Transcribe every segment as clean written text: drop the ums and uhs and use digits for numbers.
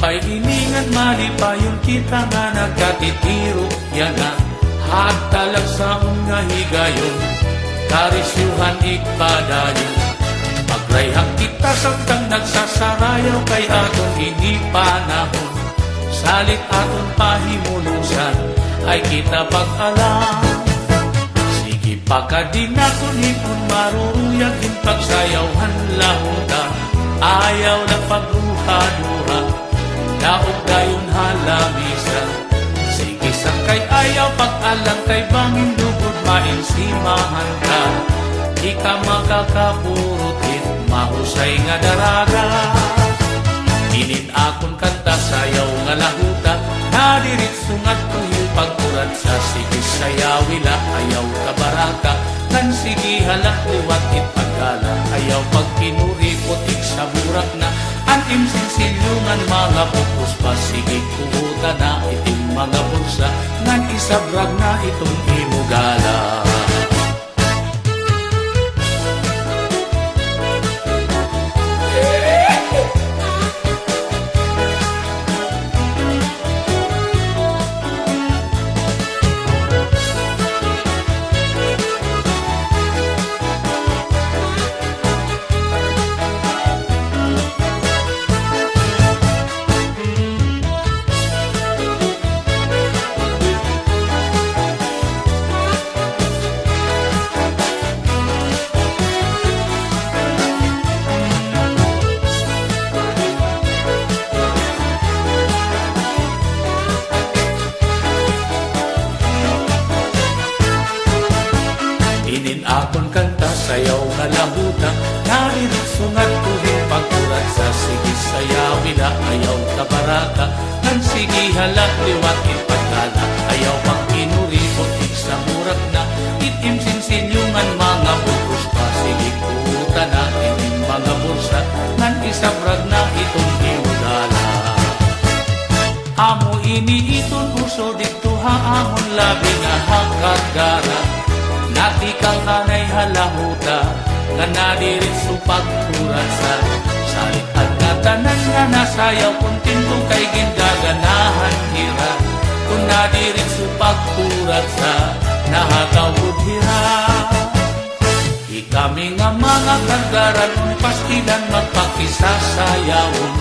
Kay iningan malipayon kita nga nagkatitiro yan nga hagtalag sa nga higayon karisyuhan ikpadayon magrayhang kita samtang nagsasarayaw kay aton ini panahon salit aton pahimulusan ay kita pag-alam sige pagkadin naton hipon maruruyag in pagsayawhan lahuta ayaw na pagruha-duha daog dayon halamisa sige sangkay ayaw pag-alang kay bangin lugod mainsimahan ka di ka makakapurutin mahusay nga daraga inin akon kanta sayaw nga lahuta nadiritso nga tuhil pagkurat sa sige sayawila ayaw kabaraka kan sige halak liwat itpagala ayaw pagpinuri putik sa burak na anim sinsilyungan mga pupus pasigig kuhuta na iting mga bulsa ngan isabrag na itong imugala akon kanta sayaw nga lahuta nariritso nga tuhil pagkurat sa sige sayawila ayaw kabaraka ngan sige halak liwat ipagkala ayaw pagkinuri putik sa murak na itim sinsilyungan mga bukos pasigig kuhuta na itim mga bulsa ngan isabrag na itong imugala amo ini iton uso dito haamon labi nga hagkagara nati kang anay halahuta nga nadiritso pagkurat sa salit at natanan nga nasayaw kuntinto kay gindaganahan hira kung nadiritso pagkurat sa nahatawod hira ikami nga mga kagaran pastilan magpakisasayawon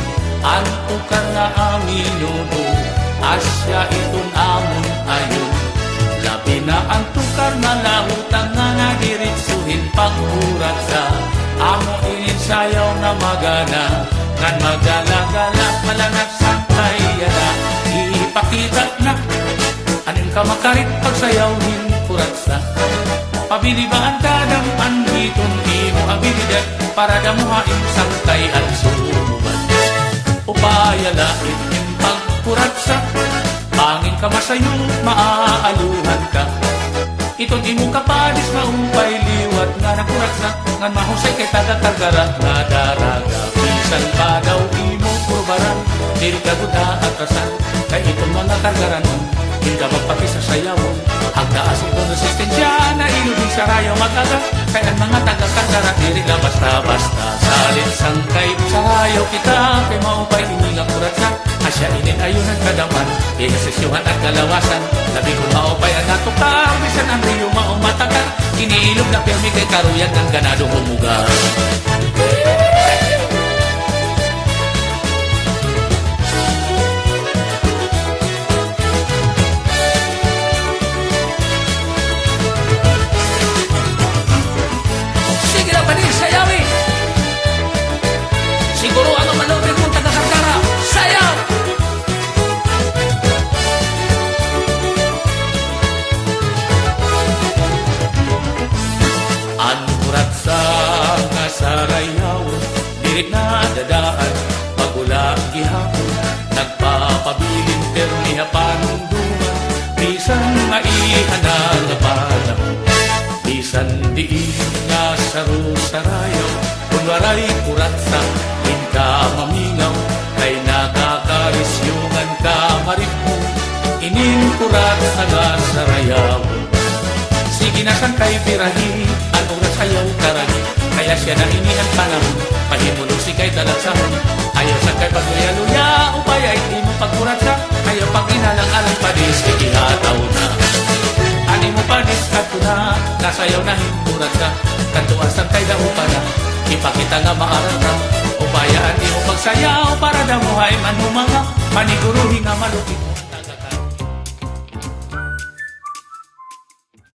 anto ka nga aminuno asya iton amon ayon labi na ang tukar na lahutang nga nadiritsuhin pagkurat sa amo ininsayaw na magana ngan magala-gala malangat sangkay yada ipakita na anin ka makarit pagsayawin kurat sa pabili ba ang dadang anhiton imo abilidad para damuhain sangkay at sumuban upayala itin pagkurat sa pangin ka masayo, maaaluhan ka iton imo kapadis maupay liwat nga nakurat na ngan mahusay kay taga-tagara nga daraga bisan pa daw imo kurbaran dili ka guda atrasan kay iton mga kargaranon hindi ka magpakisasayawan hagdaas iton resistensya na ilubing sarayaw mag-aga kay ang mga taga-kargara dili ka basta-basta salit sangkay sarayaw kita kay maupay ini nga kurat na asya inin ayunan kadaman ikasesyuhan at kalawasan labi kong maupay ang natukar bisan ang riyo maumatakan iniilog na pirmi kay karuyan ng ganadong humugar sige lang panin sayawi siguro ang manobir mong taga-karkara sayaw ankurat sa nga sarayaw dirit na dadaan pagulang gihapon nagpapabilin permiha panunduman bisan maihanal na panahon Sandiin nga sarayaw, kung waray kuratsa, hinka mamingaw, kay nakakarisyungan ka maripo, inin kuratsa nga sarayaw. Sige na sang kay birahi, ang oras ayaw karagi, kaya siya na inihan panahon, pahimulong si kay talagsahon. Ayaw sang kay pagluya-luya, upaya hindi mo pagkuratsa, ayaw pag inalang alang padis, ikihataw na. Ani mo padis kato na, nasayaw na hindurat ka, kantuan sang kay dao pa na, ipakita nga maaral ka, upaya hindi mo pagsayaw, para daw mo ay manumanga, paniguruhin nga malupit mo.